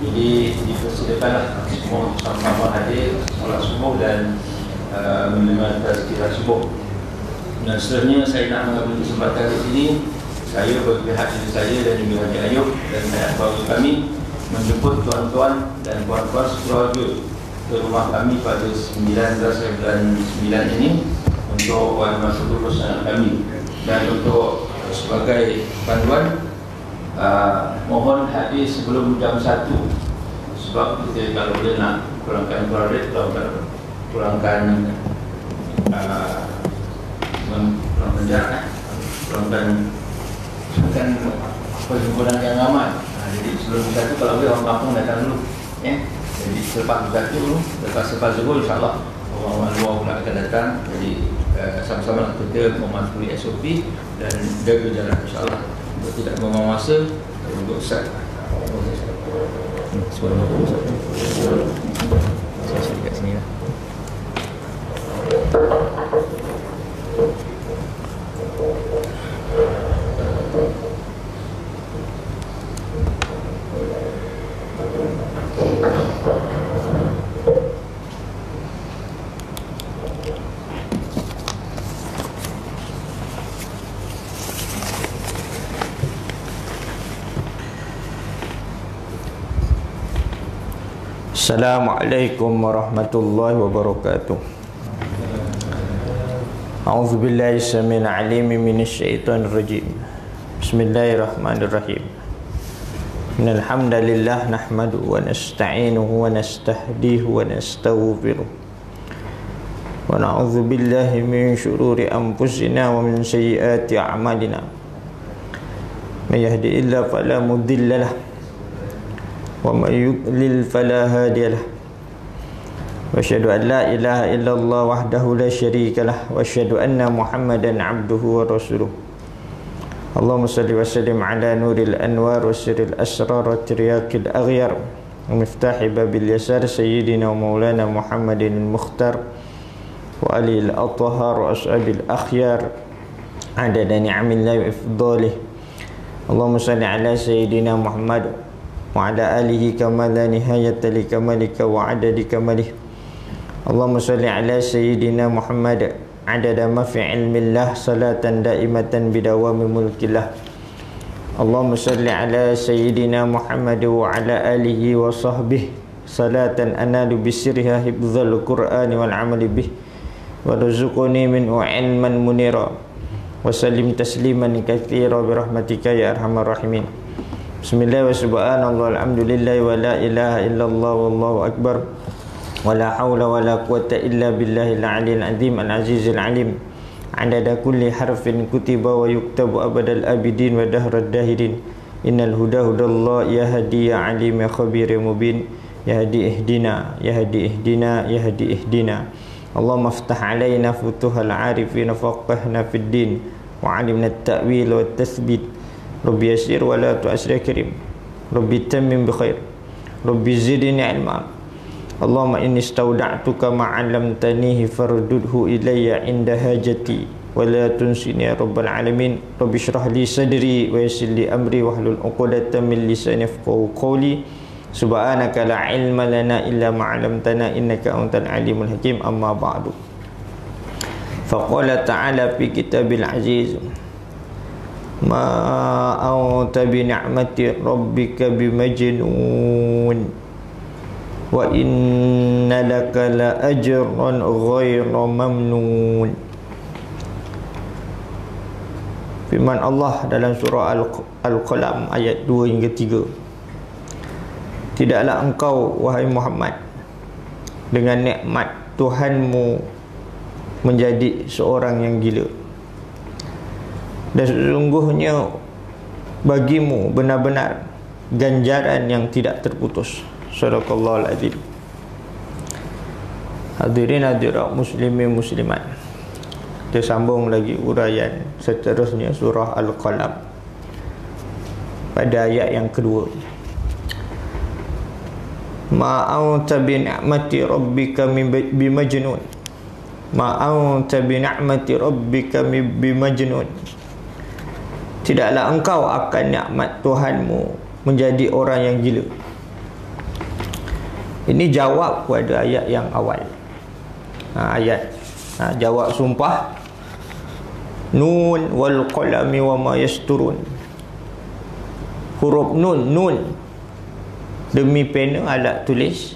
Jadi dipersilakanlah semua sama-sama hadir solat subuh dan mendengar tazkirah subuh. Dan seterusnya saya nak mengambil kesempatan di sini, saya berpihak diri saya dan juga Haji Ayub dan ayah baru kami menjemput tuan-tuan dan puan-puan sekeluarga ke rumah kami pada 19 bulan 9 ini untuk masa lulus anak kami. Dan untuk sebagai panduan, mohon hadir sebelum jam 1, sebab kita kalau boleh nak kurangkan jarak, kurangkan perhimpunan yang aman. Jadi sebelum satu kalau boleh orang kampung datang dulu, ya. Jadi selepas satu dulu, lepas zuhur insyaAllah orang luar pula akan datang. Jadi sama-sama kita mematuhi SOP dan jaga jarak insyaAllah untuk tidak membuang masa untuk Ustaz. Suara saya dekat sini lah. Assalamualaikum warahmatullahi wabarakatuh. A'udzu billahi samil alim minasyaitonir rajim. Bismillahirrahmanirrahim. Innal hamdalillah nahmaduhu wa nasta'inuhu wa nastahdihi wa nastaghfiruh. Wa na'udzu billahi min syururi anfusina wa min sayyiati a'malina. May yahdihillahu fala mudilla lahu wa may yudlil fala hadiya lahu. Wa asyhadu an la ilaha illallah wahdahu la syarika lah wa asyhadu anna Muhammadan abduhu wa rasuluh. Allahumma salli wa sallim ala nuril anwar wa sirril asrar wa tiryaqil aghyar wa miftahi babil yasar sayyidina wa maulana Muhammadin al-mukhtar wa alihi al-athhar wa ashabil akhyar adada ni'amillahi wa ifdalih. Allahumma salli ala sayyidina Muhammad wa ala alihi kama la nihayata li kamalika wa adadi kamalih. Allahumma salli ala sayyidina Muhammad adada ma fi ilmillah salatan daimatan bidawami mulkillah. Allahumma salli ala sayyidina Muhammad wa ala alihi wa sahbihi salatan analu bisirha hifdzal qur'ani wal amali bih wa rizquni min ilman munira wa sallim tasliman katsira bi rahmatika ya arhamar rahimin. Bismillah wa subhanallah alhamdulillah wa la ilaha illallah wallahu akbar wa la hawla wa la quwata illa billahil aliyil azim al-azizil alim adada kulli harfin kutiba wa yuktabu abadal abidin wa dahrad dahirin. Innal huda hudallah yahdi ya alim ya khabir ya mubin yahdi ihdina yahdi ihdina yahdi ihdina. Allahumma aftah alaina futuhal arifin faqahna fid din wa alimna at-ta'wil wa at-tathbit. Rabbi yasir wa la tu'asir karim. Rabbi tammim bi khair. Rabbi zidni ilma. Allahumma inni istawda'tuka ma 'allamtanihi fardudhu ilayya 'inda hajati wa la tunsini ya rabbal alamin. Rabbi shrah li sadri wa yassir li amri wahlul 'uqdatam min lisani yafqahu qawli. Subhanaka la ilma lana illa ma 'allamtana innaka antal alimul hakim. Amma ba'du. Faqala ta'ala fi kitabil aziz ma anta bi ni'mati rabbika bimajnun wa inna laka la ajran ghayra mamnun. Firman Allah dalam surah Al-Qalam ayat 2 hingga 3. Tidaklah engkau wahai Muhammad dengan nikmat Tuhanmu menjadi seorang yang gila, dan sesungguhnya bagimu benar-benar ganjaran yang tidak terputus. Sadaqallahul azim. Hadirin hadirat muslimin muslimat, kita sambung lagi uraian seterusnya surah Al-Qalam pada ayat yang kedua. Ma anta bi ni'mati rabbika bimajnun. Ma anta bi ni'mati rabbika bimajnun. Tidaklah engkau akan nikmat Tuhanmu menjadi orang yang gila. Ini jawab pada ayat yang awal. Jawab sumpah nun wal qalami wa ma yasturun. Huruf nun demi pena alat tulis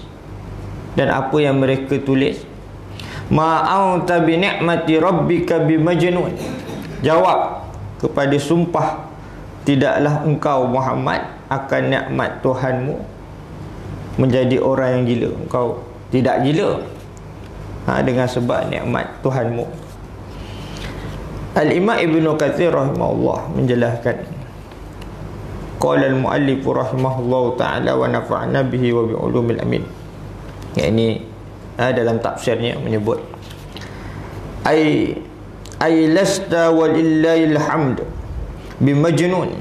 dan apa yang mereka tulis. Ma anta bi ni'mati rabbika bimajnun. Jawab kepada sumpah, tidaklah engkau Muhammad akan nikmat Tuhanmu menjadi orang yang gila. Engkau tidak gila dengan sebab nikmat Tuhanmu. Al-Imam Ibn Katsir rahimahullah menjelaskan, qala al-muallif rahimahullah ta'ala wa nafa'na bihi wa bi'ulumil amin. Ini dalam tafsirnya menyebut ay lasta walillahil hamd bimajnun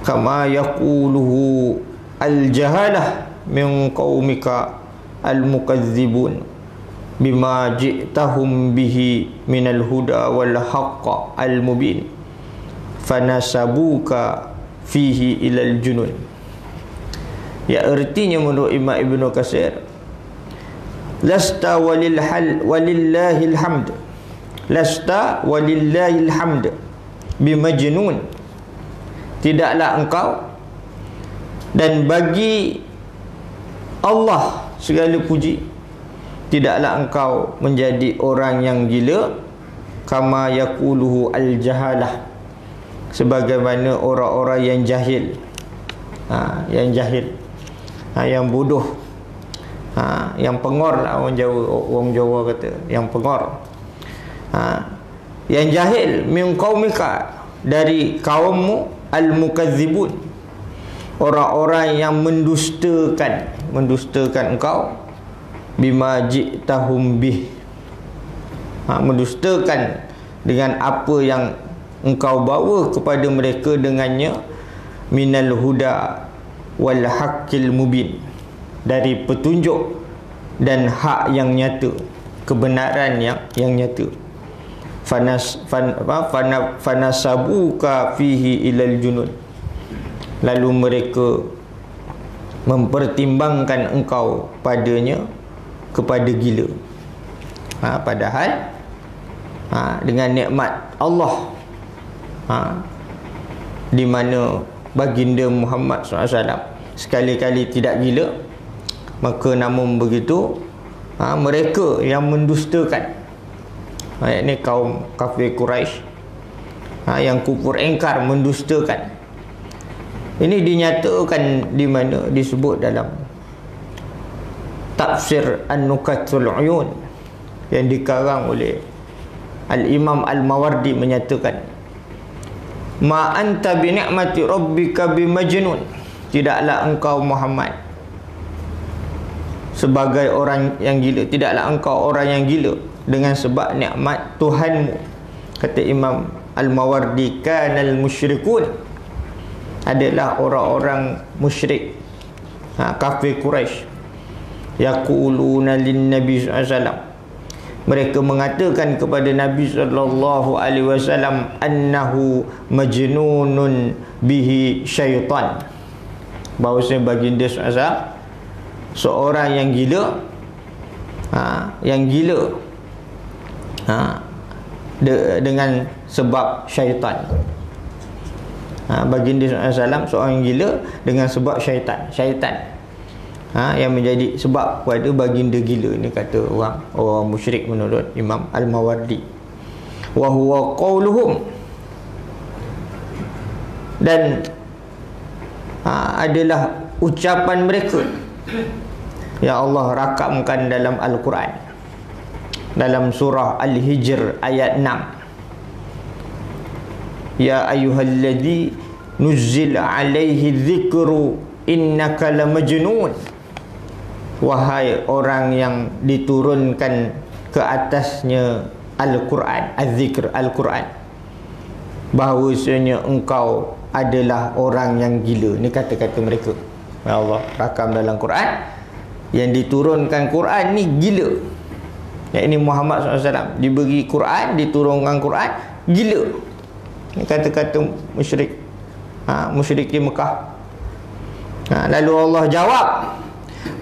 kama yaquluhu al-jahalah min qaumika al-mukazzibun bima ji'tahum bihi minal huda wal haqq al-mubin fanasabuka fihi ilal junun. Ya, artinya menurut Imam Ibn Katsir, lasta walillahil hamd, lasta walillahil hamd bimajnun, tidaklah engkau dan bagi Allah segala puji, tidaklah engkau menjadi orang yang gila, kama yaquluhu al-jahalah, sebagaimana orang-orang yang jahil, yang jahil, yang bodoh, yang pengor lah orang Jawa kata, yang pengor, yang jahil, min qaumika, dari kaummu, al-mukazzibun, orang-orang yang mendustakan engkau, bima ji'tahum bih, mendustakan dengan apa yang engkau bawa kepada mereka dengannya, minal huda wal haqqil mubin, dari petunjuk dan hak yang nyata, kebenaran yang nyata. Fanasabuka fihi ilal junun, lalu mereka mempertimbangkan engkau padanya kepada gila. Padahal dengan nikmat Allah, di mana baginda Muhammad SAW sekali-kali tidak gila, maka namun begitu mereka yang mendustakan, ini kaum kafir Quraisy, yang kufur ingkar, mendustakan. Ini dinyatakan di mana disebut dalam tafsir An-Nukatul Uyun yang dikarang oleh Al-Imam Al-Mawardi, menyatakan, ma anta bi ni'mati rabbika bimajnun, tidaklah engkau Muhammad sebagai orang yang gila, tidaklah engkau orang yang gila dengan sebab nikmat Tuhanmu. Kata Imam Al-Mawardi, kanal musyrikun, adalah orang-orang musyrik, kafir Quraisy, yaquluna lin nabi sallallahu alaihi wasallam, mereka mengatakan kepada Nabi sallallahu alaihi wasallam, annahu majnunun bihi syaitan, bahawasanya baginda sallallahu alaihi wasallam seorang yang gila, dengan sebab syaitan. Baginda SAW seorang yang gila dengan sebab syaitan yang menjadi sebab kepada baginda gila. Ini kata orang musyrik menurut Imam Al-Mawardi. Wa huwa qauluhum, dan adalah ucapan mereka yang Allah rakamkan dalam Al-Quran, dalam surah Al-Hijr ayat 6. Ya ayyuhalladzi nuzzila alaihi dzikru innaka lamajnun, wahai orang yang diturunkan ke atasnya Al-Quran, Az-Zikr, Al-Quran, bahawasanya engkau adalah orang yang gila. Ini kata-kata mereka. Ya Allah rakam dalam Quran, yang diturunkan Quran ni gila. Yang ini Muhammad SAW diberi Quran, diturunkan Quran, gila. Ini kata-kata musyrik, musyrik di Mekah. Lalu Allah jawab,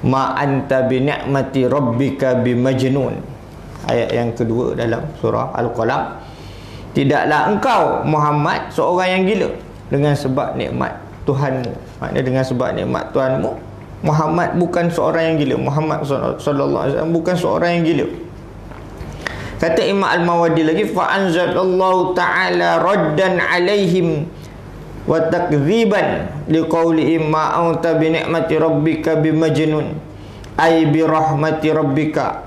ma anta bi ni'mati rabbika bimajnun. Ayat yang kedua dalam surah Al-Qalam. Tidaklah engkau Muhammad seorang yang gila dengan sebab nikmat Tuhanmu. Maknanya dengan sebab nikmat Tuhanmu, Muhammad bukan seorang yang gila. Muhammad sallallahu alaihi wasallam bukan seorang yang gila. Kata Imam Al-Mawardi lagi, fa anzalallahu ta'ala raddan alaihim wa takdziban liqaulihim ma anta bi ni'mati rabbika bimajnun ay bi rahmati rabbika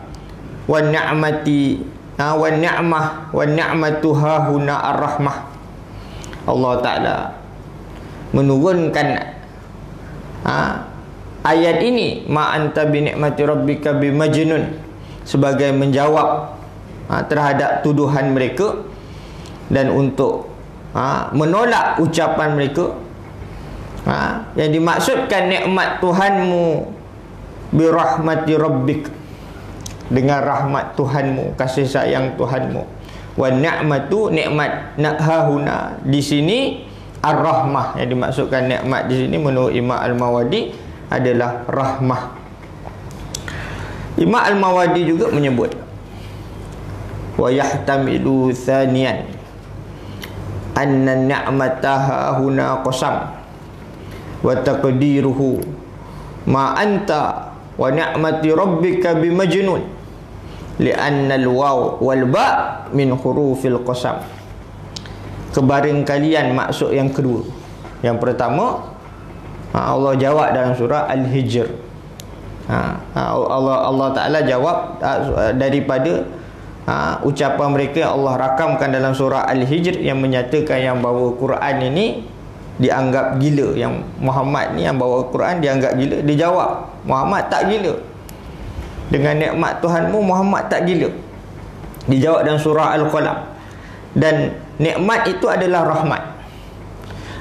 wa ni'mati wa ni'mah wa ni'matu hahuna ar-rahmah. Allah Ta'ala menurunkan ayat ini, ma anta bi ni'mati rabbika bimajnun, sebagai menjawab terhadap tuduhan mereka dan untuk menolak ucapan mereka. Yang dimaksudkan nikmat Tuhanmu bi rahmati rabbik, dengan rahmat Tuhanmu, kasih sayang Tuhanmu. Wa ni'matu, nikmat hahuna di sini ar-rahmah. Yang dimaksudkan nikmat di sini menurut Imam Al-Mawardi adalah rahmah. Imam Al-Mawardi juga menyebut wa yahtamilu thaniyan anna ni'mataha huna qasam wa taqdiruhu ma anta wa ni'mati rabbika bimajnun li'anna al-waw wal ba' min hurufil qasam. Kebarangkalian maksud yang kedua. Yang pertama, Allah jawab dalam surah Al-Hijr. Allah Ta'ala jawab daripada ucapan mereka yang Allah rakamkan dalam surah Al-Hijr, yang menyatakan yang bawa Quran ini dianggap gila. Yang Muhammad ni yang bawa Quran dianggap gila. Dijawab, Muhammad tak gila. Dengan nikmat Tuhanmu, Muhammad tak gila. Dijawab dalam surah Al-Qalam. Dan nikmat itu adalah rahmat.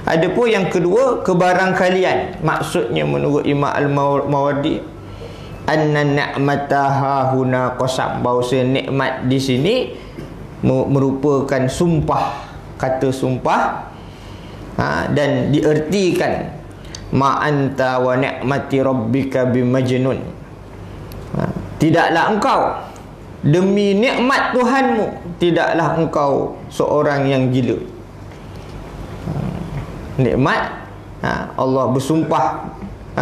Adapun yang kedua, kebarangkalian, maksudnya menurut Imam Al-Mawardi, anna ni'mataha huna qasam, bahawa nikmat di sini merupakan sumpah, kata sumpah, dan diertikan ma anta wa ni'mati rabbika bimajnun. Tidaklah engkau demi nikmat Tuhanmu, tidaklah engkau seorang yang gila. Nikmat, Allah bersumpah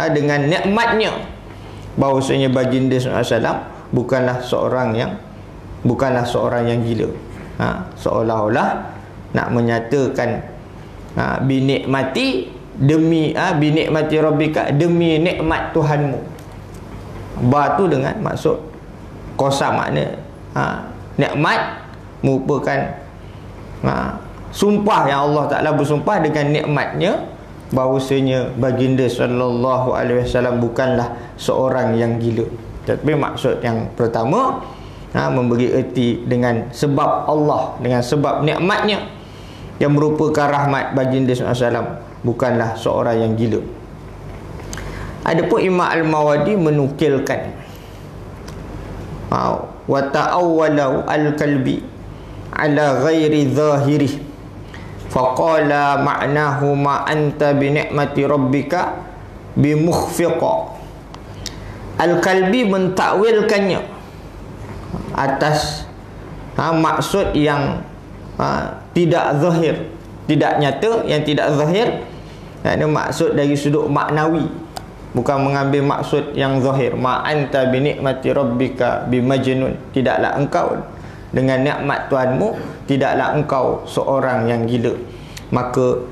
dengan nikmatnya, bahawasanya baginda SAW bukanlah seorang yang gila. Seolah-olah nak menyatakan binikmati, demi binikmati rabbika, demi nikmat Tuhanmu. Ba tu dengan maksud qasam, makna nikmat merupakan sumpah yang Allah Ta'ala bersumpah dengan nikmatnya, bahawasanya baginda sallallahu alaihi wasallam bukanlah seorang yang gila. Tapi maksud yang pertama, memberi erti dengan sebab Allah, dengan sebab nikmatnya yang merupakan rahmat baginda sallallahu alaihi wasallam, bukanlah seorang yang gila. Adapun Imam Al-Mawardi menukilkan wa ta'awwalau al-kalbi ala ghairi zahirih faqala ma'nahu ma anta bi ni'mati rabbika bi mukhfiqa. Al-Kalbi mentakwilkannya atas maksud yang tidak zahir, tidak nyata, yang tidak zahir. Ini maksud dari sudut maknawi, bukan mengambil maksud yang zahir. Ma anta bi ni'mati rabbika bi majnun, tidaklah engkau dengan nikmat Tuhanmu, tidaklah engkau seorang yang gila. Maka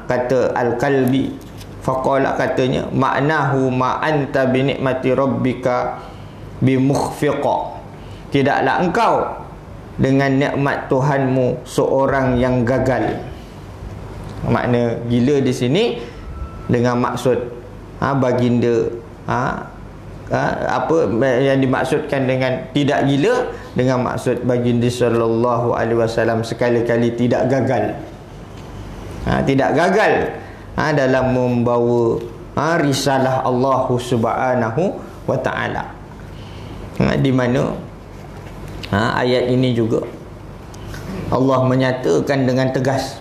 kata Al-Kalbi, faqala, katanya, maknahu ma anta bi ni'mati rabbika bi mukhfiqa, tidaklah engkau dengan nikmat Tuhanmu seorang yang gagal. Makna gila di sini dengan maksud baginda, apa yang dimaksudkan dengan tidak gila, dengan maksud baginda sallallahu alaihi wasallam sekali-kali tidak gagal. Tidak gagal dalam membawa risalah Allah Subhanahu wa taala. Di mana ayat ini juga Allah menyatakan dengan tegas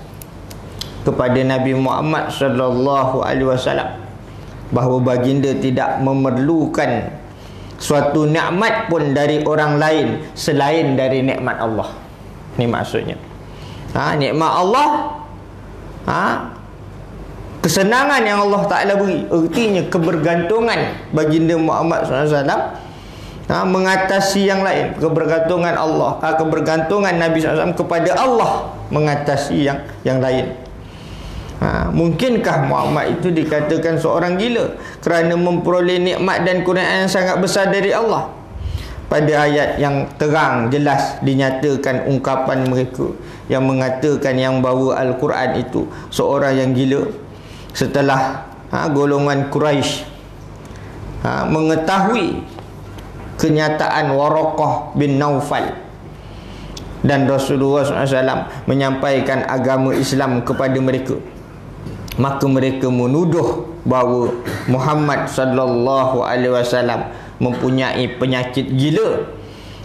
kepada Nabi Muhammad sallallahu alaihi wasallam bahawa baginda tidak memerlukan suatu nikmat pun dari orang lain selain dari nikmat Allah. Ni maksudnya. Nikmat Allah, kesenangan yang Allah Ta'ala beri, artinya kebergantungan baginda Muhammad SAW mengatasi yang lain. Kebergantungan Allah, kebergantungan Nabi SAW kepada Allah mengatasi yang lain. Mungkinkah Muhammad itu dikatakan seorang gila kerana memperoleh nikmat dan kurniaan yang sangat besar dari Allah? Pada ayat yang terang jelas dinyatakan ungkapan mereka yang mengatakan yang bawa Al-Quran itu seorang yang gila. Setelah golongan Quraisy mengetahui kenyataan Waraqah bin Naufal dan Rasulullah SAW menyampaikan agama Islam kepada mereka, maka mereka menuduh bahawa Muhammad sallallahu alaihi wasallam mempunyai penyakit gila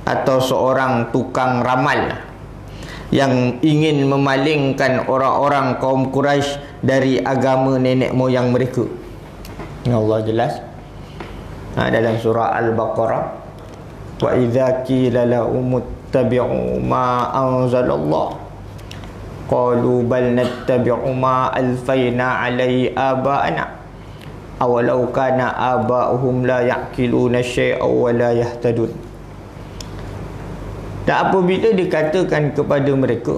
atau seorang tukang ramal yang ingin memalingkan orang-orang kaum Quraisy dari agama nenek moyang mereka. Allah jelas dalam surah Al-Baqarah, wa idza qila lahum ittabi'u ma anzalallah qalu bal nattabi'u ma alfayna alaihi aba'ana awalau kana aba'uhum la ya'qiluna syai'an wa la yahtadun. Dan apabila dikatakan kepada mereka,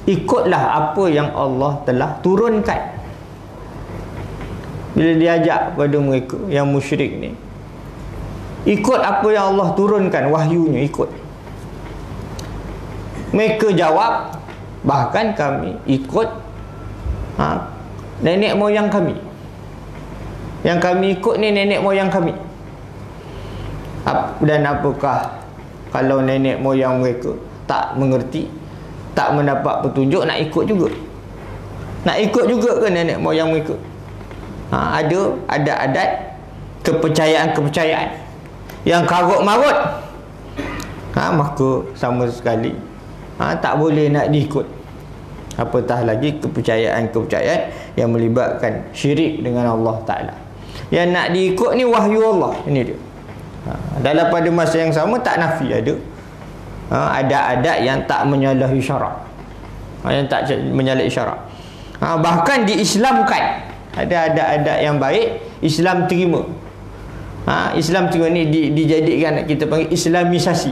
ikutlah apa yang Allah telah turunkan. Bila diajak kepada mereka yang musyrik ni, ikut apa yang Allah turunkan, wahyunya ikut. Mereka jawab, bahkan kami ikut nenek moyang kami. Yang kami ikut ni nenek moyang kami. Dan apakah kalau nenek moyang mereka tak mengerti, tak mendapat petunjuk, nak ikut juga? Nak ikut juga ke nenek moyang mereka? Ada adat-adat, kepercayaan-kepercayaan yang karut marut, maka sama sekali tak boleh nak diikut. Apatah lagi kepercayaan-kepercayaan yang melibatkan syirik dengan Allah Ta'ala. Yang nak diikut ni wahyu Allah. Ini dia. Dalam pada masa yang sama tak nafi ada adat-adat yang tak menyalahi syarak, yang tak menyalahi syarak. Bahkan diislamkan. Ada adat-adat yang baik Islam terima. Islam terima ni dijadikan, kita panggil islamisasi.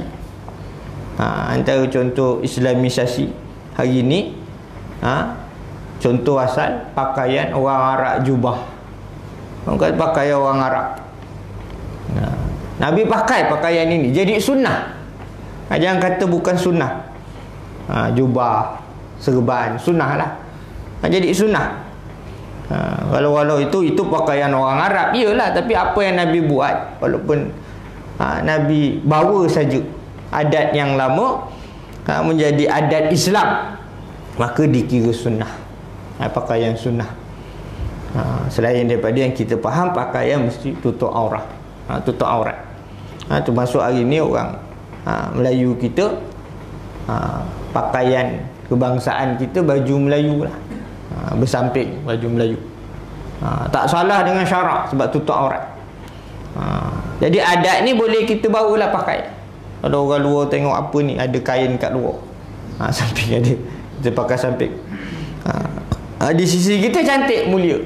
Antara contoh islamisasi hari ni, contoh asal pakaian orang Arab, jubah. Orang kata pakaian orang Arab. Nabi pakai pakaian ini, jadi sunnah. Jangan kata bukan sunnah. Jubah, serban, sunnah lah. Jadi sunnah. Walau itu pakaian orang Arab, iyalah. Tapi apa yang Nabi buat, walaupun Nabi bawa saja adat yang lama menjadi adat Islam, maka dikira sunnah. Pakaian sunnah. Selain daripada yang kita faham, pakaian mesti tutup aurat. Tutup aurat. Termasuk hari ni orang Melayu kita, pakaian kebangsaan kita baju Melayu lah, bersamping baju Melayu. Tak salah dengan syarak sebab tutup aurat. Jadi adat ni boleh kita bawalah pakai. Kalau orang luar tengok apa ni, ada kain kat luar, samping ada, kita pakai samping. Di sisi kita cantik, mulia.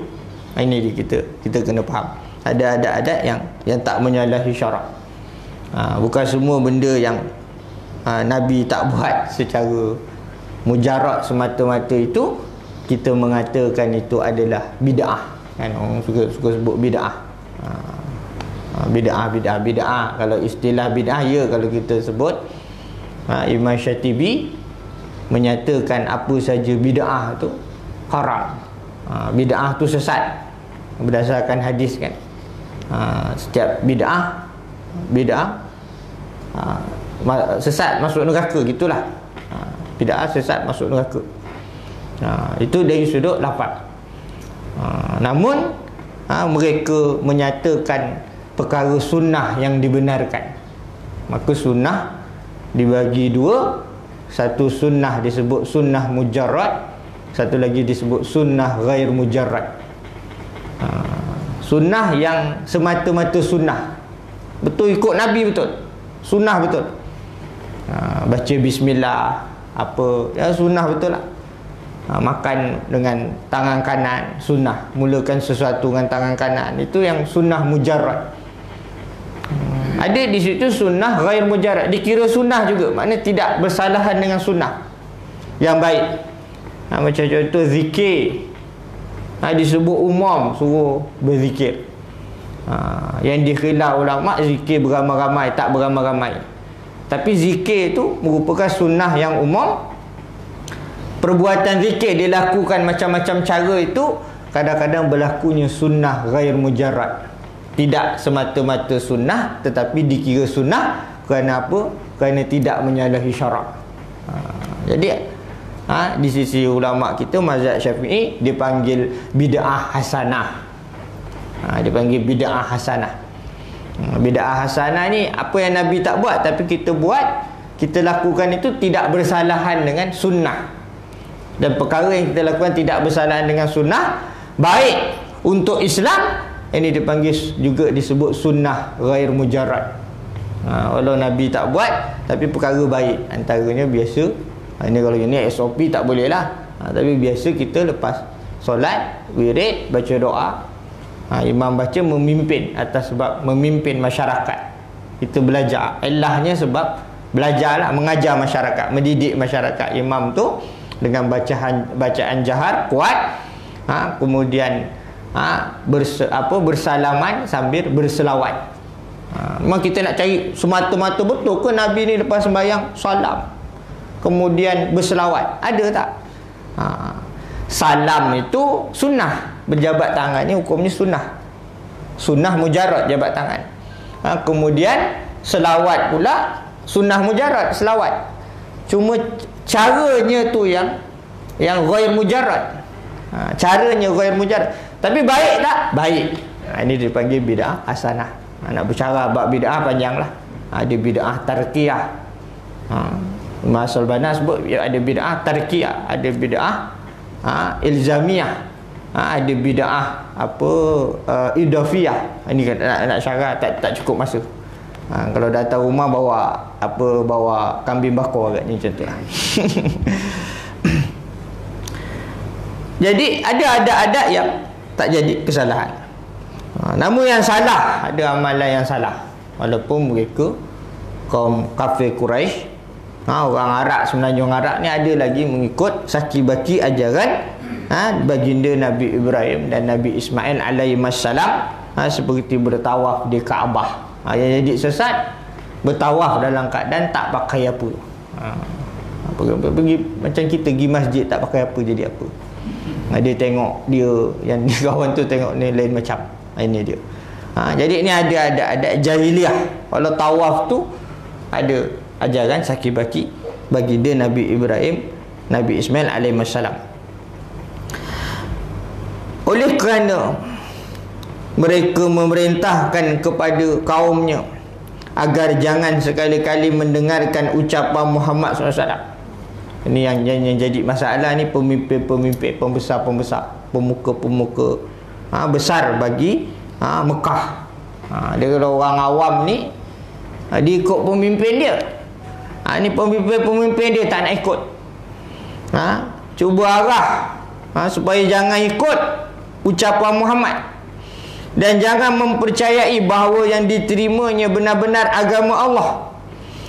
Ini dia, kita kena faham. Ada adat-adat yang tak menyalahi syarak. Bukan semua benda yang Nabi tak buat secara mujarrad semata-mata itu kita mengatakan itu adalah bid'ah. Kan orang suka sebut bid'ah. Bid'ah. Kalau istilah bid'ah, ya, kalau kita sebut, Imam Syatibi menyatakan apa saja bid'ah tu haram. Bid'ah tu sesat berdasarkan hadis, kan. Setiap bid'ah sesat masuk neraka, gitulah. Bid'ah sesat masuk neraka. Itu dari sudut lafaz. Namun mereka menyatakan perkara sunnah yang dibenarkan. Maka sunnah dibagi dua. Satu sunnah disebut sunnah mujarrad, satu lagi disebut sunnah ghair mujarrad. Sunnah yang semata-mata sunnah, betul ikut Nabi, betul sunnah, betul. Baca bismillah apa ya, sunnah betul lah. Makan dengan tangan kanan, sunnah. Mulakan sesuatu dengan tangan kanan, itu yang sunnah mujarrad. Ada di situ sunnah ghair mujarrad, dikira sunnah juga, maknanya tidak bersalahan dengan sunnah yang baik. Macam contoh zikir, disebut umum suruh berzikir. Yang dikhilaf ulama, zikir beramai-ramai, tak beramai-ramai. Tapi zikir itu merupakan sunnah yang umum. Perbuatan zikir dilakukan macam-macam cara itu kadang-kadang berlakunya sunnah ghair mujarrad, tidak semata-mata sunnah, tetapi dikira sunnah kerana apa? Kerana tidak menyalahi syarak. Jadi di sisi ulama kita mazhab Syafi'i dipanggil bid'ah hasanah. Dipanggil bid'ah hasanah. Bid'ah hasanah ni apa yang Nabi tak buat tapi kita buat, kita lakukan itu tidak bersalahan dengan sunnah. Dan perkara yang kita lakukan tidak bersalahan dengan sunnah, baik untuk Islam, ini dipanggil juga disebut sunnah ghair mujarrad. Walau Nabi tak buat tapi perkara baik, antaranya biasa, ini kalau ini SOP tak boleh lah, tapi biasa kita lepas solat wirid baca doa, imam baca memimpin atas sebab memimpin masyarakat. Kita belajar, ilahnya sebab belajarlah, mengajar masyarakat, mendidik masyarakat. Imam tu dengan bacaan jahar kuat, kemudian bersalaman sambil berselawat. Memang kita nak cari semata-mata betul ke Nabi ni lepas sembahyang salam kemudian berselawat, ada tak? Salam itu sunnah, berjabat tangan ni hukumnya sunnah, sunnah mujarrad jabat tangan. Kemudian selawat pula sunnah mujarrad, selawat. Cuma caranya tu yang ghair mujarrad. Caranya ghair mujarrad. Tapi baik tak? Baik. Ini dipanggil bid'ah hasanah. Nak bercara bab bid'ah panjanglah. Ada bid'ah tarkiyah. Mas Al-Bana sebut ada bid'ah tarkiyah, ada bid'ah ilzamiyah, ada bid'ah idafiyah. Ini nak syarah tak cukup masa. Kalau datang rumah bawa kambing bakar agaknya macam tu lah. Jadi ada adat yang tak jadi kesalahan. Namun yang salah, ada amalan yang salah, walaupun mereka kaum kafir Quraisy, orang Arab, semenanjung Arab ni ada lagi mengikut saki baki ajaran baginda Nabi Ibrahim dan Nabi Ismail alaihissalam, seperti bertawaf di Kaabah. Yang jadi sesat bertawaf dalam keadaan tak pakai apa. Pergi macam kita pergi masjid tak pakai apa, jadi apa? Dia tengok dia, yang kawan tu tengok ni lain macam. Ini dia. Jadi ni ada jahiliah. Kalau tawaf tu ada ajaran saki baki baginda Nabi Ibrahim, Nabi Ismail alaihissalam. Oleh kerana mereka memerintahkan kepada kaumnya agar jangan sekali-kali mendengarkan ucapan Muhammad SAW. Ini yang jadi masalah ni, pemimpin-pemimpin, pembesar-pembesar, pemuka-pemuka besar bagi Mekah. Dia kalau orang awam ni dia ikut pemimpin dia. Ni pemimpin dia tak nak ikut. Cuba arah supaya jangan ikut ucapan Muhammad dan jangan mempercayai bahawa yang diterimanya benar-benar agama Allah.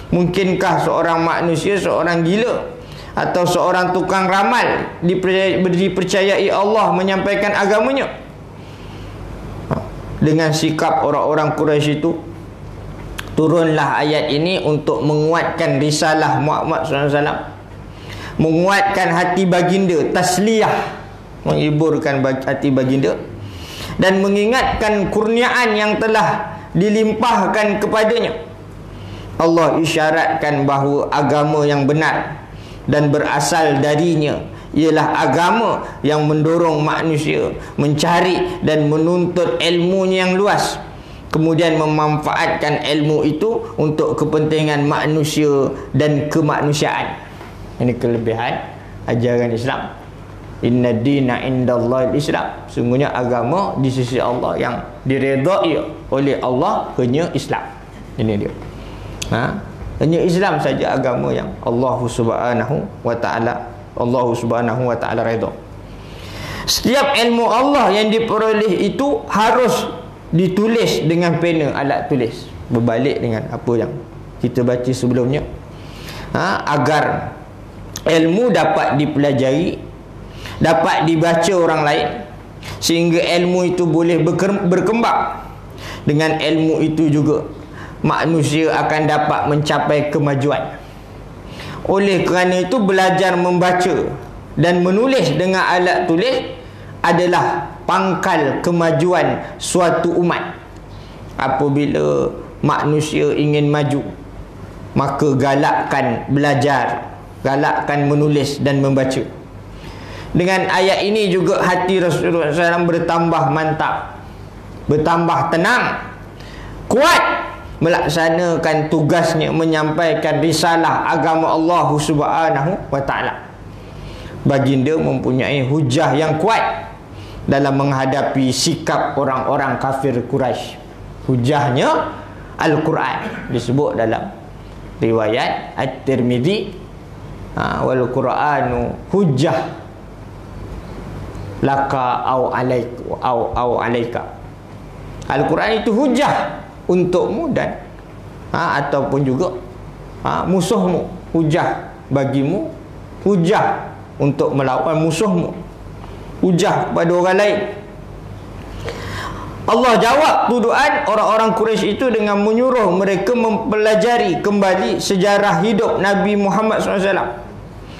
Mungkinkah seorang manusia, seorang gila atau seorang tukang ramal dipercayai Allah menyampaikan agamanya? Dengan sikap orang-orang Quraisy itu, turunlah ayat ini untuk menguatkan risalah Muhammad SAW, menguatkan hati baginda, tasliyah, menghiburkan hati baginda, dan mengingatkan kurniaan yang telah dilimpahkan kepadanya. Allah isyaratkan bahawa agama yang benar dan berasal darinya ialah agama yang mendorong manusia mencari dan menuntut ilmunya yang luas, kemudian memanfaatkan ilmu itu untuk kepentingan manusia dan kemanusiaan. Ini kelebihan ajaran Islam. Inna dina indallahi Islam. Sungguhnya agama di sisi Allah yang diredai oleh Allah hanya Islam. Ini dia. Hanya Islam saja agama yang Allah Subhanahu wa taala redha. Setiap ilmu Allah yang diperoleh itu harus ditulis dengan pena alat tulis. Berbalik dengan apa yang kita baca sebelumnya. Agar ilmu dapat dipelajari, dapat dibaca orang lain, sehingga ilmu itu boleh berkembang. Dengan ilmu itu juga manusia akan dapat mencapai kemajuan. Oleh kerana itu, belajar membaca dan menulis dengan alat tulis adalah pangkal kemajuan suatu umat. Apabila manusia ingin maju, maka galakkan belajar, galakkan menulis dan membaca. Dengan ayat ini juga hati Rasulullah SAW bertambah mantap, bertambah tenang, kuat melaksanakan tugasnya menyampaikan risalah agama Allah Subhanahu wa taala. Baginda mempunyai hujah yang kuat dalam menghadapi sikap orang-orang kafir Quraisy. Hujahnya Al-Quran, disebut dalam riwayat At-Tirmidzi, wal Quranu hujjah laka au alaika. Al-Quran itu hujah untukmu dan ataupun juga musuhmu. Hujah bagimu, hujah untuk melawan musuhmu, hujah kepada orang lain. Allah jawab tuduhan orang-orang Quraisy itu dengan menyuruh mereka mempelajari kembali sejarah hidup Nabi Muhammad SAW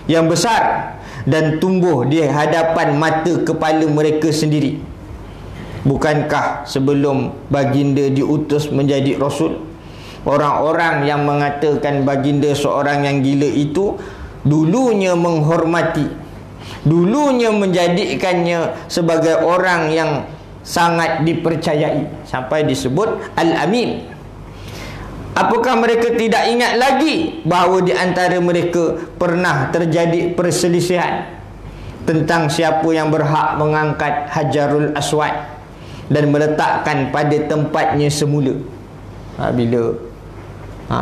yang besar dan tumbuh di hadapan mata kepala mereka sendiri. Bukankah sebelum baginda diutus menjadi Rasul, orang-orang yang mengatakan baginda seorang yang gila itu dulunya menghormati, dulunya menjadikannya sebagai orang yang sangat dipercayai, sampai disebut Al-Amin. Apakah mereka tidak ingat lagi bahawa di antara mereka pernah terjadi perselisihan tentang siapa yang berhak mengangkat Hajarul Aswad dan meletakkan pada tempatnya semula? Bila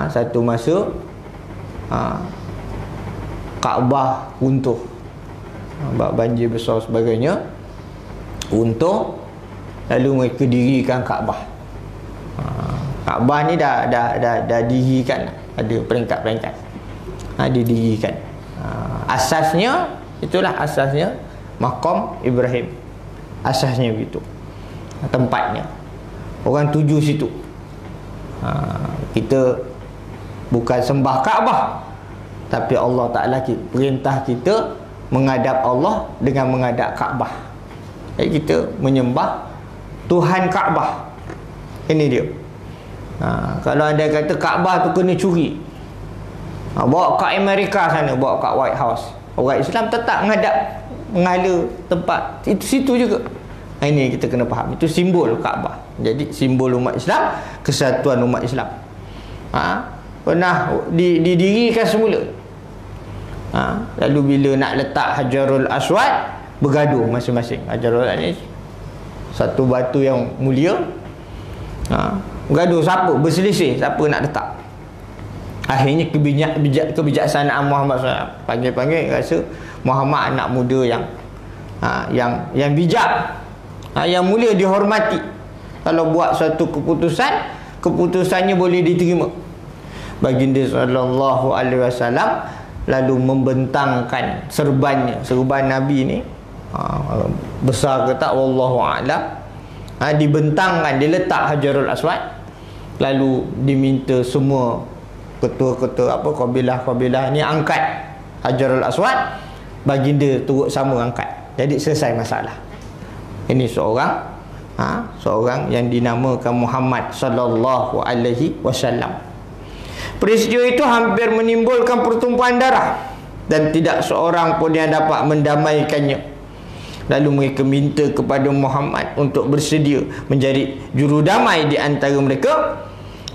satu masa Kaabah runtuh, banjir besar sebagainya, runtuh, lalu mereka dirikan Kaabah. Kaabah ni dah didirikan, ada peringkat-peringkat, didirikan. Asasnya, itulah asasnya Maqam Ibrahim, asasnya begitu, tempatnya. Orang tuju situ. Kita bukan sembah Kaabah, tapi Allah Ta'ala perintah kita menghadap Allah dengan menghadap Kaabah. Jadi kita menyembah Tuhan Kaabah. Ini dia. Kalau anda kata Kaabah tu kena curi, bawa kat Amerika sana, bawa kat White House, orang Islam tetap menghala tempat itu situ juga. Ini kita kena faham, itu simbol Kaabah. Jadi simbol umat Islam, kesatuan umat Islam. Pernah didirikan semula. Lalu bila nak letak Hajarul Aswad, bergaduh masing-masing. Hajarul Aswad ni satu batu yang mulia. Bergaduh siapa, berselisih siapa nak letak. Akhirnya kebijaksanaan Muhammad SAW, panggil rasa Muhammad anak muda yang bijak, yang mulia, dihormati. Kalau buat suatu keputusannya boleh diterima. Baginda SAW lalu membentangkan serban Nabi ni, besar ke tak wallahu a'lam, dibentangkan, diletak Hajarul Aswad. Lalu diminta semua ketua-ketua kabilah-kabilah ni angkat Hajarul Aswad. Baginda turut sama angkat. Jadi selesai masalah. Ini seorang yang dinamakan Muhammad sallallahu alaihi wasallam. Peristiwa itu hampir menimbulkan pertumpahan darah dan tidak seorang pun yang dapat mendamaikannya. Lalu mereka minta kepada Muhammad untuk bersedia menjadi jurudamai di antara mereka.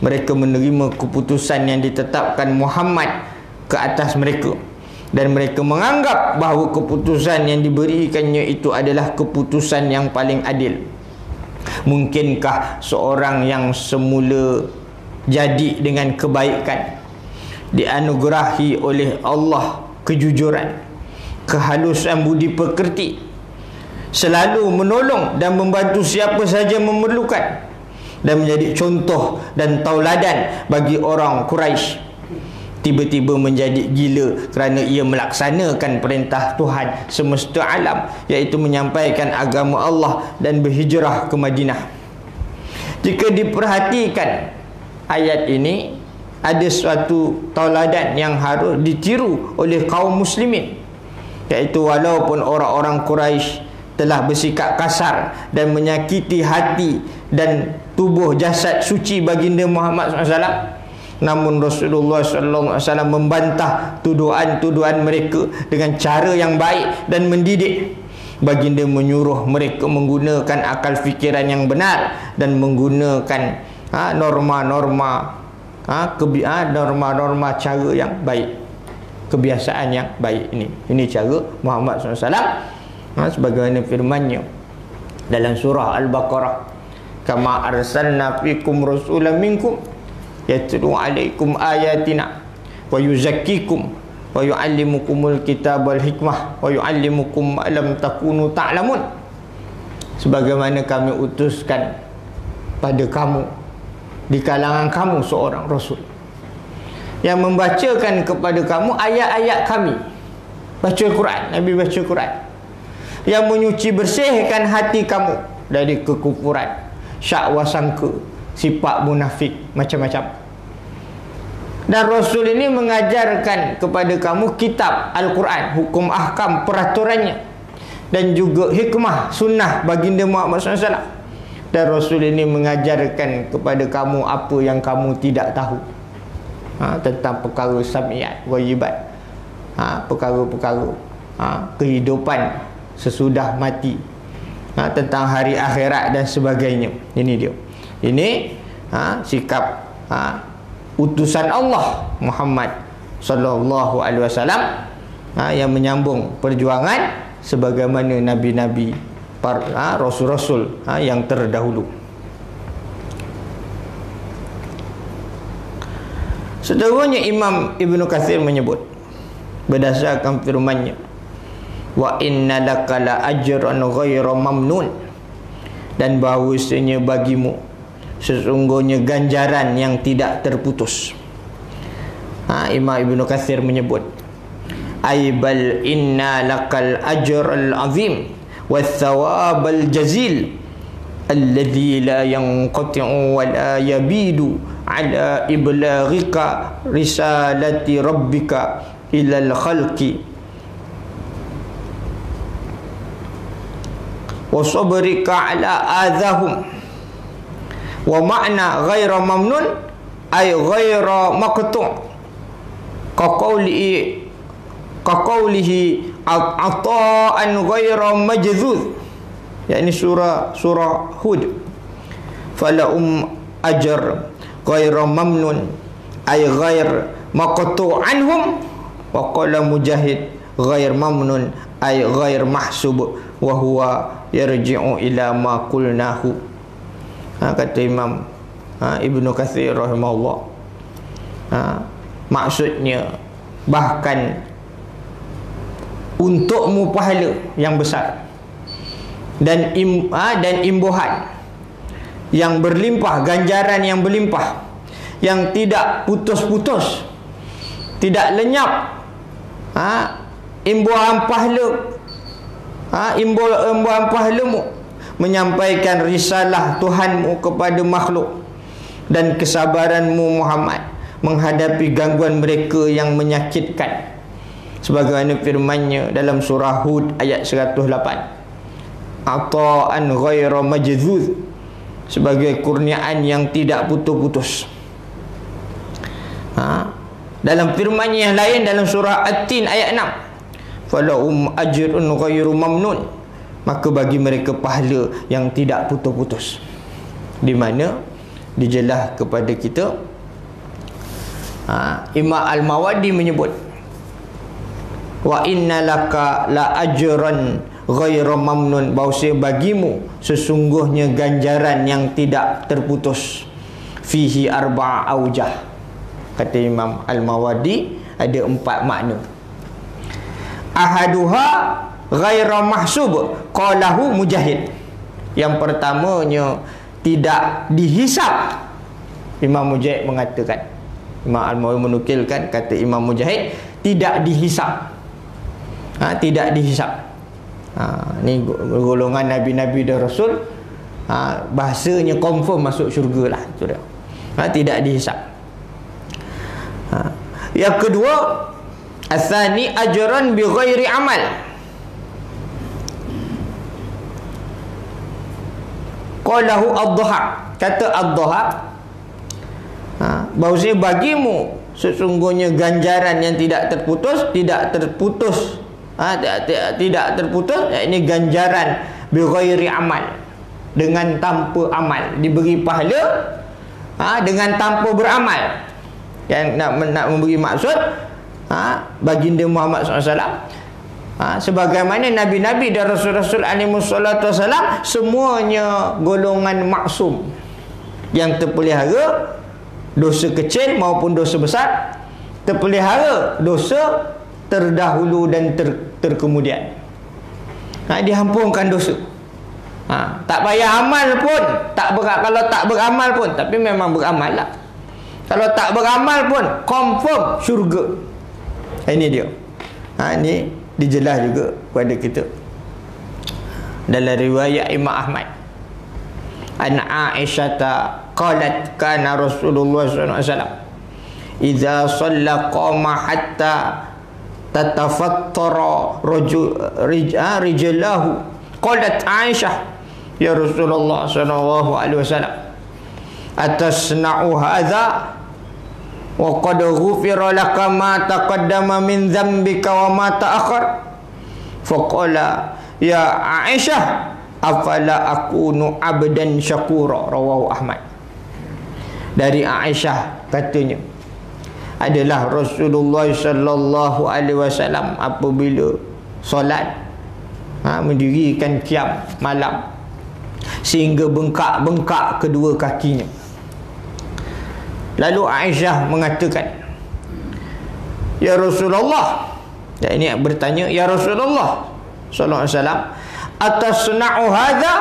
Mereka menerima keputusan yang ditetapkan Muhammad ke atas mereka. dan mereka menganggap bahawa keputusan yang diberikannya itu adalah keputusan yang paling adil. Mungkinkah seorang yang semula jadi dengan kebaikan, dianugerahi oleh Allah kejujuran, kehalusan budi pekerti, selalu menolong dan membantu siapa saja memerlukan, dan menjadi contoh dan tauladan bagi orang Quraisy, tiba-tiba menjadi gila kerana ia melaksanakan perintah Tuhan semesta alam, iaitu menyampaikan agama Allah dan berhijrah ke Madinah. Jika diperhatikan ayat ini, ada suatu tauladan yang harus ditiru oleh kaum muslimin, iaitu walaupun orang-orang Quraisy telah bersikap kasar dan menyakiti hati dan tubuh jasad suci baginda Muhammad SAW, namun Rasulullah SAW membantah tuduhan-tuduhan mereka dengan cara yang baik dan mendidik. Baginda menyuruh mereka menggunakan akal fikiran yang benar dan menggunakan norma-norma norma-norma cara yang baik, kebiasaan yang baik. Ini cara Muhammad SAW, sebagaimana firman-Nya dalam surah Al-Baqarah, kama arsalna fikum rasulan minkum yatlu alaikum ayatina wa yuzakkikum wa yuallimukumul kitab wal hikmah wa yuallimukum ma lam takunu ta'lamun. Sebagaimana kami utuskan pada kamu di kalangan kamu seorang rasul yang membacakan kepada kamu ayat-ayat kami. Baca Quran, Nabi baca Quran, yang menyuci bersihkan hati kamu dari kekufuran, syakwa sangka, sifat munafik, macam-macam. Dan Rasul ini mengajarkan kepada kamu kitab Al-Quran, hukum ahkam peraturannya, dan juga hikmah sunnah baginda Muhammad SAW. Dan Rasul ini mengajarkan kepada kamu apa yang kamu tidak tahu, tentang perkara sam'iyat, wajibat, perkara-perkara kehidupan sesudah mati, tentang hari akhirat dan sebagainya. Ini dia. Ini sikap utusan Allah Muhammad sallallahu alaihi wasallam, yang menyambung perjuangan sebagaimana nabi-nabi, rasul-rasul yang terdahulu. Seterusnya Imam Ibnu Katsir menyebut berdasarkan firman-Nya, wa inna laka la ajran ghayra mamnun, dan bahawasanya bagimu sesungguhnya ganjaran yang tidak terputus. Imam Ibnu Katsir menyebut, aibal inna lakal ajral azim wath thawabal jazil alladhi la yanqati'u wa la yabidu ala iblaghika risalati rabbika ilal khalqi wa sabrika ala adahum. Wa makna ghaira mamnun ay ghaira maqtu' kaqaulihi ata'an ghaira majzuz, yakni surah Hud, fala ajr ghaira mamnun ay ghair maqtu' anhum, wa qala Mujahid ghair mamnun ay ghair mahsub wa huwa yarji'u ila ma qulnahu. Kata Imam Ibnu Katsir rahimahullah, maksudnya bahkan untukmu pahala yang besar dan imbuhan yang berlimpah, ganjaran yang berlimpah, yang tidak putus-putus, tidak lenyap, imbuhan pahala, imbuhan pahalamu menyampaikan risalah Tuhanmu kepada makhluk, dan kesabaranmu Muhammad menghadapi gangguan mereka yang menyakitkan, sebagaimana firman-Nya dalam surah Hud ayat 108, ata'an ghaira majzuz, sebagai kurniaan yang tidak putus-putus. Dalam firman-Nya yang lain dalam surah At-Tin ayat 6, falahum ajrun ghairu mamnun, maka bagi mereka pahala yang tidak putus-putus. Di mana dijelas kepada kita, Imam Al-Mawardi menyebut wa innalaka la ajran ghairu mamnun, bahawasanya bagimu sesungguhnya ganjaran yang tidak terputus. Fihi arba'a aujah, kata Imam Al-Mawardi, ada 4 makna. Ahaduha ghairu mahsub, qalahu Mujahid. Yang pertamanya tidak dihisap. Imam Mujahid mengatakan, Imam Al-Mawardi menukilkan kata Imam Mujahid, tidak dihisap. Tidak dihisap. Ni golongan Nabi-Nabi dan Rasul, bahasanya confirm masuk syurga lah, tidak dihisap. Yang kedua, Athani ajran bi ghairi amal. Qalahu ad-dhahak, kata ad-dhahak, bahawasanya bagimu sesungguhnya ganjaran yang tidak terputus, tidak terputus, ini ganjaran bi ghairi amal, dengan tanpa amal, diberi pahala dengan tanpa beramal. Yang nak memberi maksud, baginda Muhammad SAW, sebagaimana Nabi-Nabi dan Rasul-Rasul alaihi wassalatu wassalam, semuanya golongan maksum yang terpelihara dosa kecil maupun dosa besar, terpelihara dosa terdahulu dan terkemudian. Dihampunkan dosa. Tak payah amal pun, kalau tak beramal pun, tapi memang beramal lah. Kalau tak beramal pun confirm syurga. Ini dia. Ini dijelas juga kepada kita dalam riwayat Imam Ahmad. An Aisyah qalat kana Rasulullah sallallahu alaihi wasallam idza shalla qama hatta tatafattara rijlahu. Qalat Aisyah, ya Rasulullah sallallahu alaihi wasallam, atasna'u hadza wa qad ghufira laka ma taqaddama min dhanbika wa ma ta'akhkhar. Faqala ya Aisyah, afala akunu abdan syakura. Rawahu Ahmad. Dari Aisyah katanya, adalah Rasulullah sallallahu alaihi wasallam apabila solat, mendirikan qiyam malam sehingga bengkak-bengkak kedua kakinya. Lalu Aisyah mengatakan, ya Rasulullah, ini bertanya, ya Rasulullah sallallahu alaihi wasallam, atasna'u hadza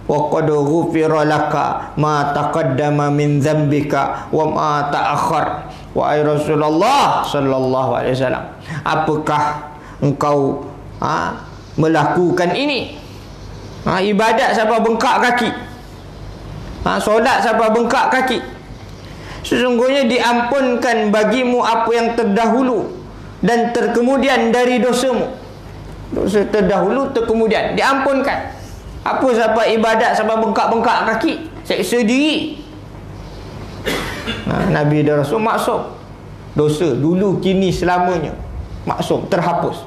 wa qad ghufira laka ma taqaddama min dhanbika wa ma ta'akhkhar. Wahai Rasulullah sallallahu alaihi wasallam, apakah engkau melakukan ini? Ibadat sampai bengkak kaki, solat sampai bengkak kaki. Sesungguhnya diampunkan bagimu apa yang terdahulu dan terkemudian dari dosamu. Dosa terdahulu terkemudian diampunkan. Apa sampai ibadat sampai bengkak-bengkak kaki, seksa diri. Nabi dan Rasul maksum. Dosa dulu, kini, selamanya maksum, terhapus.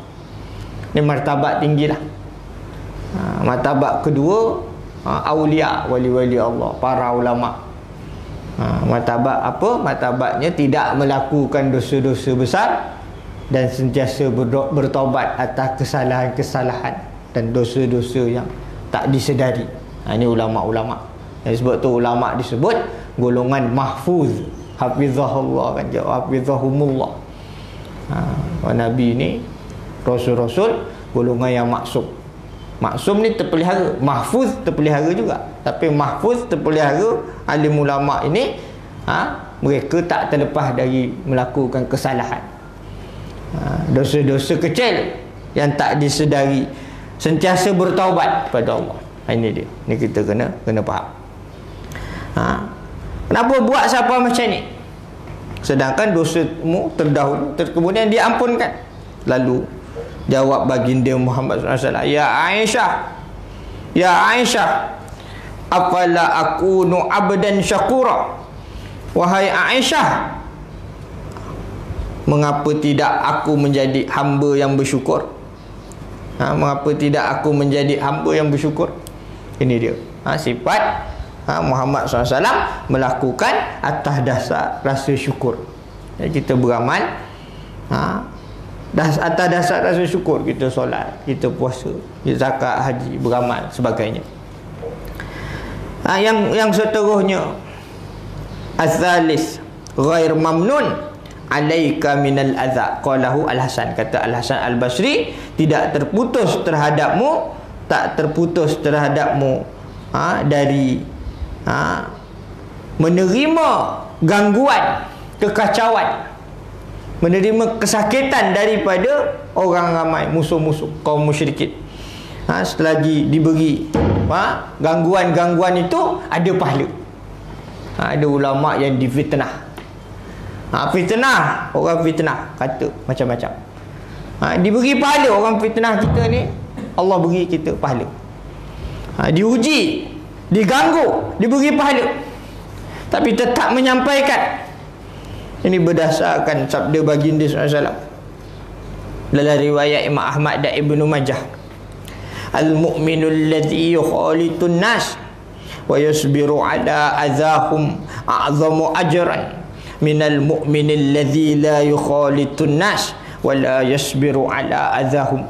Ini martabat tinggilah. Martabat kedua, aulia, wali-wali Allah, para ulama. Martabat apa? Martabatnya tidak melakukan dosa-dosa besar dan sentiasa bertobat atas kesalahan-kesalahan dan dosa-dosa yang tak disedari. Ini ulama-ulama. Sebab tu ulama disebut golongan mahfuz, hafizahullah, kan, hafizahumullah. Nabi ni, Rasul-Rasul, golongan yang maksum. Maksum ni terpelihara, mahfuz terpelihara juga. Tapi mahfuz terpelihara, alim ulama ini, mereka tak terlepas dari melakukan kesalahan, dosa-dosa kecil yang tak disedari, sentiasa bertaubat kepada Allah. Ini dia. Ini kita kena faham. Kenapa buat siapa macam ni? Sedangkan dosamu terdahulu, kemudian diampunkan. Lalu jawab baginda Muhammad SAW, ya Aisyah, afala akunu abdan syakura. Wahai Aisyah, mengapa tidak aku menjadi hamba yang bersyukur? Mengapa tidak aku menjadi hamba yang bersyukur? Ini dia, sifat Muhammad SAW melakukan atas dasar rasa syukur. Jadi kita beramal Atas dasar rasa syukur kita solat, kita puasa, kita zakat, haji, beramal sebagainya. Yang seterusnya, az-zalis ghair mamnun alaika minal adza, qalahu Al-Hasan. Kata Al-Hasan Al-Basri, tidak terputus terhadapmu, tak terputus terhadapmu dari menerima gangguan, kekacauan, menerima kesakitan daripada orang ramai, musuh-musuh kaum musyrikin. Selagi diberi gangguan-gangguan itu, ada pahala. Ada ulama yang difitnah. Fitnah, orang fitnah kata macam-macam. Diberi pahala orang fitnah kita ni, Allah beri kita pahala. Diuji, diganggu, diberi pahala, tapi tetap menyampaikan. Ini berdasarkan sabda baginda SAW dalam riwayat Imam Ahmad dan Ibnu Majah. Al-mu'minul ladzi yukhalitun nas wa yasbiru ala adahum a'zamu ajran minal mu'minil ladzi la yukhalitun nas wa la yasbiru ala adahum.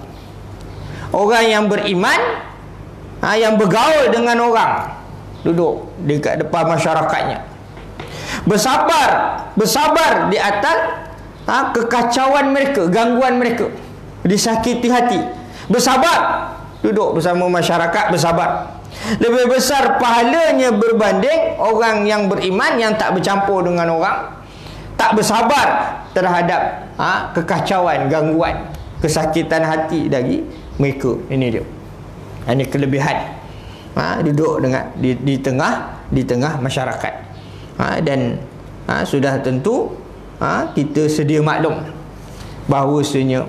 Orang yang beriman, yang bergaul dengan orang, duduk dekat depan masyarakatnya, bersabar di atas kekacauan mereka, gangguan mereka, disakiti hati, bersabar, duduk bersama masyarakat, bersabar. Lebih besar pahalanya berbanding orang yang beriman yang tak bercampur dengan orang, tak bersabar terhadap kekacauan, gangguan, kesakitan hati dari mereka. Ini dia, ini kelebihan duduk dengan di tengah masyarakat. Dan sudah tentu kita sedia maklum bahawasanya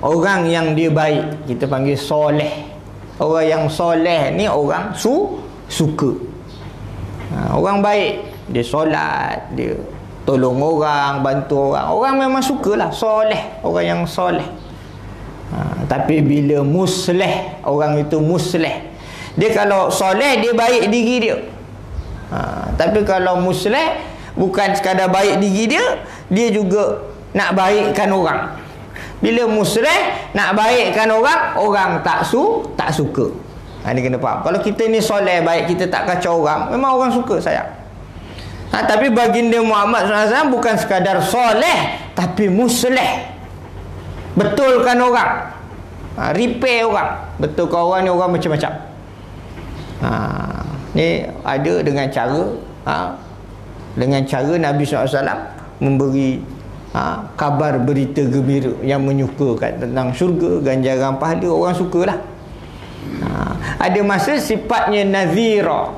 orang yang dia baik kita panggil soleh. Orang yang soleh ni orang suka. Orang baik, dia solat, dia tolong orang, bantu orang, orang memang sukalah. Soleh, orang yang soleh. Tapi bila musleh, orang itu musleh, dia kalau soleh dia baik diri dia. Tapi kalau musleh, bukan sekadar baik diri dia, dia juga nak baikkan orang. Bila musleh nak baikkan orang, orang tak suka. Ini kena faham. Kalau kita ni soleh, baik, kita tak kacau orang, memang orang suka, sayang. Tapi baginda Muhammad SAW bukan sekadar soleh, tapi musleh, betulkan orang, repair orang, betulkan orang ni. Orang macam-macam. Ni ada dengan cara Nabi SAW memberi kabar berita gembira yang menyukakan tentang syurga, ganjaran pahala, orang sukalah. Ada masa sifatnya nazira,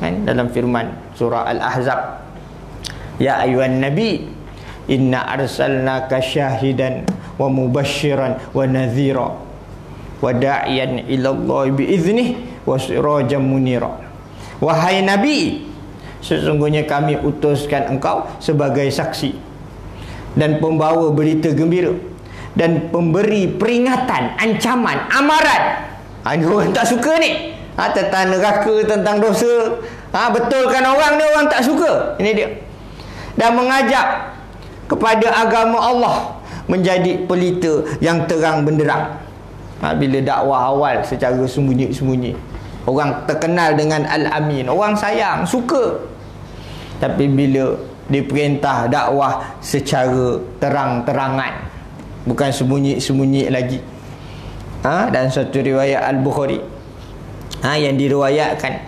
kan, dalam firman surah Al-Ahzab, ya ayyuhan nabi inna arsalnaka syahidan wa mubasyiran wa nazira wa da'iyan ila Allah biiznih wa sirajan munira. Wahai nabi, sesungguhnya kami utuskan engkau sebagai saksi dan pembawa berita gembira dan pemberi peringatan, ancaman, amaran. Ini orang tak suka ni, tentang neraka, tentang dosa, betulkan orang ni, orang tak suka. Ini dia. Dan mengajak kepada agama Allah menjadi pelita yang terang benderang. Bila dakwah awal secara sembunyi-sembunyi, orang terkenal dengan Al-Amin, orang sayang, suka. Tapi bila diperintah dakwah secara terang-terangan, bukan sembunyi-sembunyi lagi. Dan satu riwayat Al-Bukhari yang diriwayatkan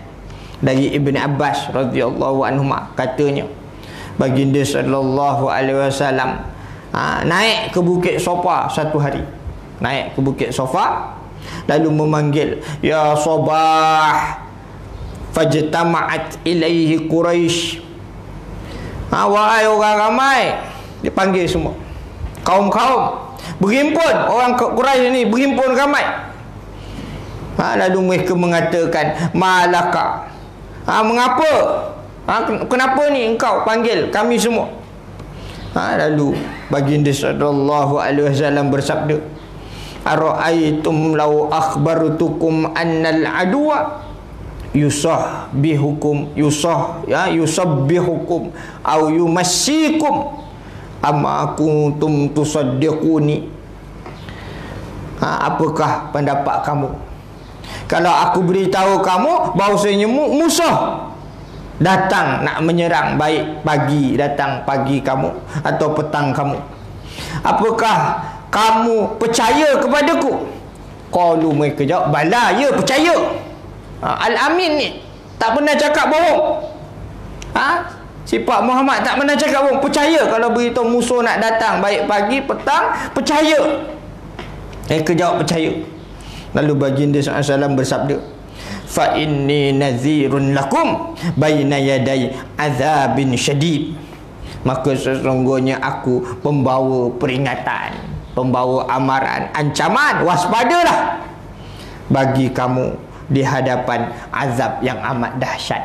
dari Ibn Abbas radhiyallahu anhuma, katanya baginda sallallahu alaihi wasallam naik ke Bukit Sofa satu hari. Naik ke Bukit Sofa, lalu memanggil, ya Sabah, fajtama'at ilaihi Quraisy. Wahai orang ramai, dipanggil semua, kaum-kaum berhimpun, orang Quraisy ni berhimpun ramai. Lalu mereka mengatakan, malaka, mengapa, kenapa ni engkau panggil kami semua? Lalu baginda sallallahu alaihi wasallam bersabda, ara'aitum law akhbartukum annal adwa yusabbihukum au yumassikum amma kuntum tusaddiquni. Apakah pendapat kamu kalau aku beritahu kamu bahawasanya musuh datang nak menyerang, baik pagi datang pagi kamu atau petang kamu, apakah kamu percaya kepadaku? Qalu, mereka jawab, bala, ya percaya. Al-Amin ni tak pernah cakap bohong. Sifat Muhammad tak pernah cakap bohong, percaya kalau beritahu musuh nak datang baik pagi petang, percaya. Mereka jawab percaya. Lalu baginda SAW bersabda, fa inni nazirun lakum baina yaday azabin syadid. Maka sesungguhnya aku pembawa peringatan, pembawa amaran, ancaman, waspadalah bagi kamu di hadapan azab yang amat dahsyat.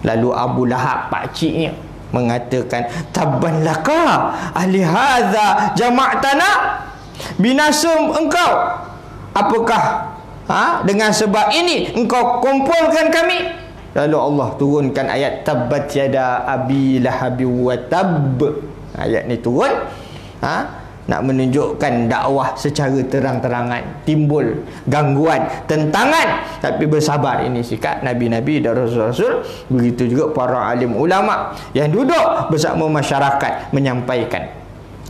Lalu Abu Lahab, pakciknya, mengatakan, tabban laka ahli hadza jama'tana, binasa engkau, apakah dengan sebab ini engkau kumpulkan kami? Lalu Allah turunkan ayat tabbat yada abi lahabi wa tab. Ayat ni turun nak menunjukkan dakwah secara terang-terangan, timbul gangguan, tentangan, tapi bersabar. Ini sikap nabi-nabi dan rasul-rasul. Begitu juga para alim ulama yang duduk bersama masyarakat menyampaikan.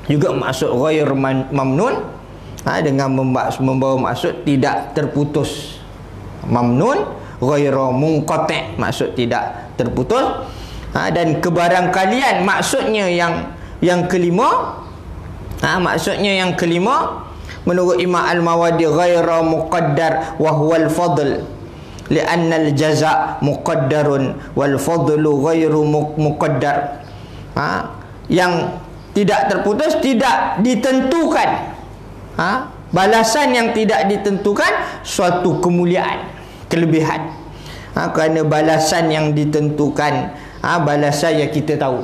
Juga maksud ghair mamnun, dengan membawa maksud tidak terputus. Mamnun ghairu munqati', maksud tidak terputus. Dan kebarangkalian maksudnya yang kelima, maksudnya yang kelima menurut Imam Al-Mawardi ghairu muqaddar wa huwal fadl, li'anna al-jaza' muqaddarun wal fadlu ghairu muqaddar. Yang tidak terputus, tidak ditentukan. Balasan yang tidak ditentukan suatu kemuliaan, kelebihan. Kerana balasan yang ditentukan, balasan yang kita tahu.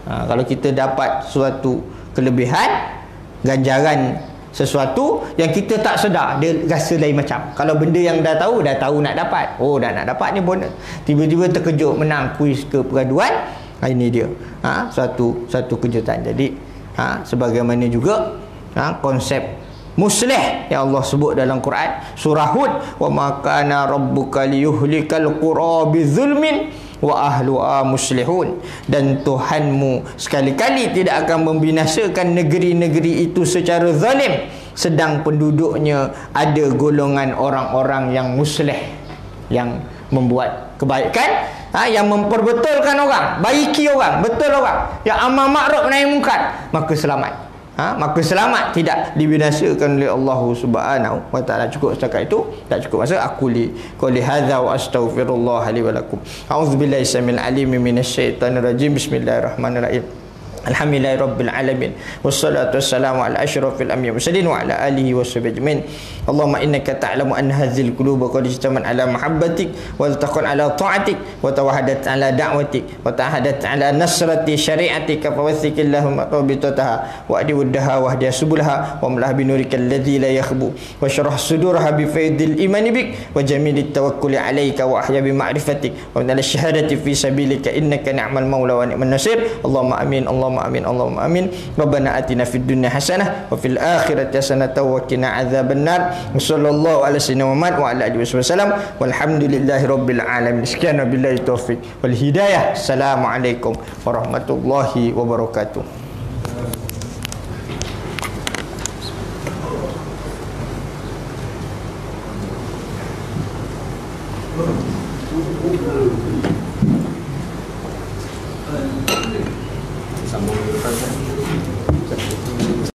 Kalau kita dapat suatu kelebihan, ganjaran sesuatu yang kita tak sedar, dia rasa lain macam. Kalau benda yang dah tahu nak dapat, dah nak dapat ni bonus, tiba-tiba terkejut menang kuis ke pergaduan, ini dia satu kejutan. Jadi sebagaimana juga konsep muslih yang Allah sebut dalam Quran surah Hud, wa ma kana rabbuka liyuhlikal qura bizulmin wa ahluha muslihun. Dan Tuhanmu sekali-kali tidak akan membinasakan negeri-negeri itu secara zalim, sedang penduduknya ada golongan orang-orang yang muslih, yang membuat kebaikan, yang memperbetulkan orang, baiki orang, betul orang, yang amar makruf nahi mungkar, maka selamat. Maka selamat, tidak dibinasakan oleh Allah Subhanahu wa taala. Cukup setakat itu, tak cukup masa. Aku qouli hadza wa astaghfirullah li wa lakum. A'udzubillahi samil alim minasyaitonir rajim. Bismillahirrahmanirrahim. Alhamdulillahirabbil alamin. Wassalatu wassalamu ala asyrafil anbiya'i mursalin wa ala alihi washabihi ajmain. Allahumma innaka ta'lamu anna hadhil quluba qad ijtama'at ala mahabbatik wa iltaqat ala ta'atik wa tawahadat ala da'watik wa tahadat ala nasrati syari'atika fawaththikillahumma rabitataha wa adi wuddaha wa hadiya subulaha wa amlah binurikal ladzi la yakhbu wa syarah sudurha bi faidil imani bik wa jamilit tawakkuli alayka wa ahya bi ma'rifatik wa min al-syahadati fi sabilika innaka ni'mal maula wa ni'man nasir. Allahumma amin, Allahumma amin, Allahumma amin. Rabbana atina fid dunya hasanah wa fil akhirati hasanah wa qina adzabannar. Sallallahu ala sayyidina Muhammad wa ala alihi wasallam. Walhamdulillahi rabbil alamin. Sekian wabillahi taufik wal hidayah. Assalamualaikum warahmatullahi wabarakatuh. Sambung